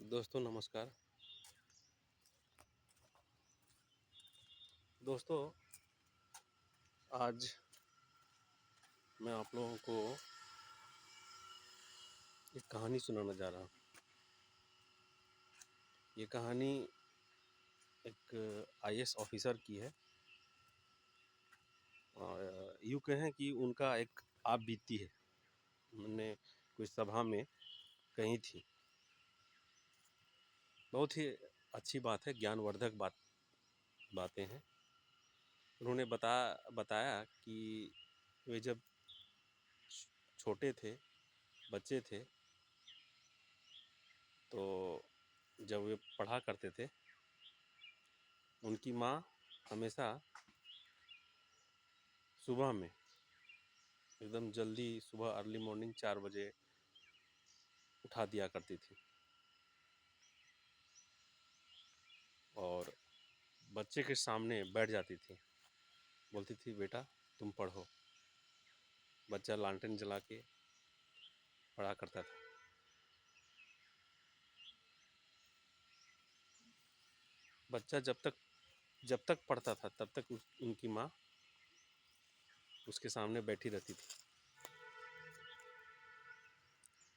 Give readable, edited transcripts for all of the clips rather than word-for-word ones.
दोस्तों नमस्कार। दोस्तों आज मैं आप लोगों को एक कहानी सुनाना जा रहा हूँ। ये कहानी एक आईएएस ऑफिसर की है। यूँ कहें कि उनका एक आप बीती है। उन्होंने कोई सभा में कही थी। बहुत ही अच्छी बात है, ज्ञानवर्धक बातें हैं। उन्होंने बताया कि वे जब छोटे थे, बच्चे थे, तो जब वे पढ़ा करते थे, उनकी माँ हमेशा सुबह में एकदम जल्दी सुबह अर्ली मॉर्निंग 4 बजे उठा दिया करती थी और बच्चे के सामने बैठ जाती थी। बोलती थी, बेटा तुम पढ़ो। बच्चा लालटेन जला के पढ़ा करता था। बच्चा जब तक पढ़ता था तब तक उनकी माँ उसके सामने बैठी रहती थी।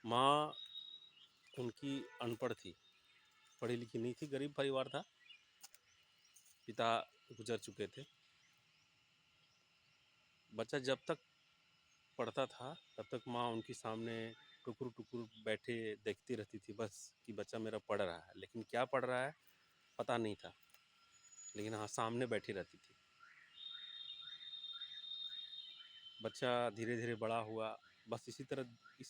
माँ उनकी अनपढ़ थी, पढ़ी लिखी नहीं थी, गरीब परिवार था, पिता गुजर चुके थे। बच्चा जब तक पढ़ता था तब तक माँ उनके सामने टुकुर टुकुर बैठे देखती रहती थी, बस कि बच्चा मेरा पढ़ रहा है। लेकिन क्या पढ़ रहा है पता नहीं था, लेकिन हाँ सामने बैठी रहती थी। बच्चा धीरे धीरे बड़ा हुआ, बस इसी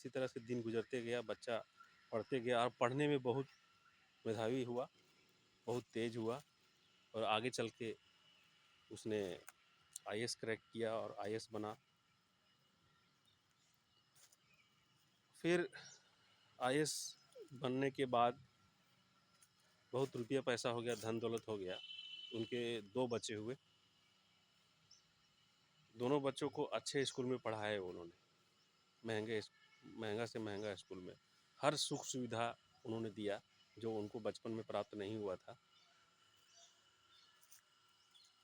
तरह से दिन गुजरते गया। बच्चा पढ़ते गया और पढ़ने में बहुत मेधावी हुआ, बहुत तेज हुआ और आगे चल के उसने आईएएस क्रैक किया और आईएएस बना। फिर आईएएस बनने के बाद बहुत रुपया पैसा हो गया, धन दौलत हो गया। उनके 2 बच्चे हुए। दोनों बच्चों को अच्छे स्कूल में पढ़ाया उन्होंने, महंगा से महंगा स्कूल में। हर सुख सुविधा उन्होंने दिया जो उनको बचपन में प्राप्त नहीं हुआ था।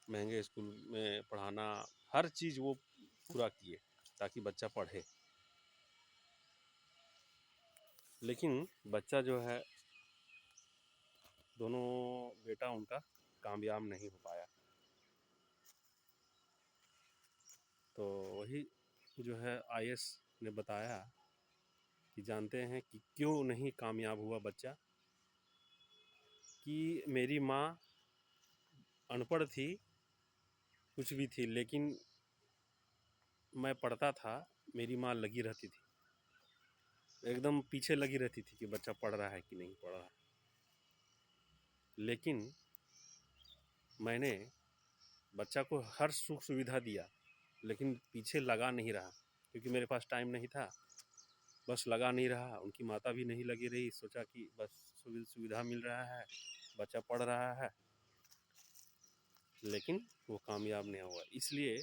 महंगे स्कूल में पढ़ाना, हर चीज़ वो पूरा किए ताकि बच्चा पढ़े। लेकिन बच्चा जो है, दोनों बेटा उनका कामयाब नहीं हो पाया। तो वही जो है आईएएस ने बताया कि जानते हैं कि क्यों नहीं कामयाब हुआ बच्चा। कि मेरी माँ अनपढ़ थी, कुछ भी थी, लेकिन मैं पढ़ता था, मेरी माँ लगी रहती थी, एकदम पीछे लगी रहती थी कि बच्चा पढ़ रहा है कि नहीं पढ़ रहा है। लेकिन मैंने बच्चा को हर सुख सुविधा दिया, लेकिन पीछे लगा नहीं रहा, क्योंकि मेरे पास टाइम नहीं था। बस लगा नहीं रहा, उनकी माता भी नहीं लगी रही। सोचा कि बस सुविधा मिल रहा है, बच्चा पढ़ रहा है, लेकिन वो कामयाब नहीं हुआ। इसलिए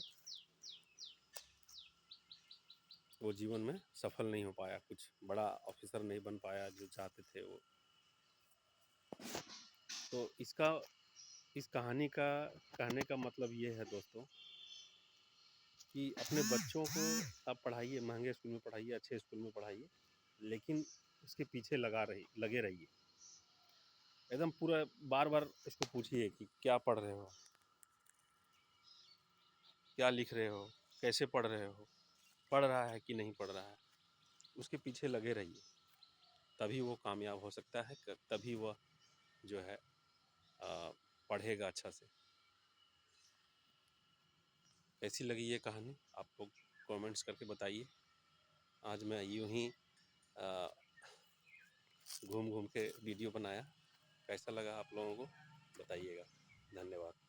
वो जीवन में सफल नहीं हो पाया, कुछ बड़ा ऑफिसर नहीं बन पाया जो चाहते थे वो। तो इस कहानी का कहने का मतलब ये है दोस्तों कि अपने बच्चों को आप पढ़ाइए, महंगे स्कूल में पढ़ाइए, अच्छे स्कूल में पढ़ाइए, लेकिन उसके पीछे लगे रहिए। एकदम पूरा बार बार इसको पूछिए कि क्या पढ़ रहे हो, क्या लिख रहे हो, कैसे पढ़ रहे हो, पढ़ रहा है कि नहीं पढ़ रहा है। उसके पीछे लगे रहिए, तभी वो कामयाब हो सकता है, तभी वह जो है पढ़ेगा अच्छा से। कैसी लगी ये कहानी आप लोग कमेंट्स करके बताइए। आज मैं यूं ही घूम घूम के वीडियो बनाया, कैसा लगा आप लोगों को बताइएगा। धन्यवाद।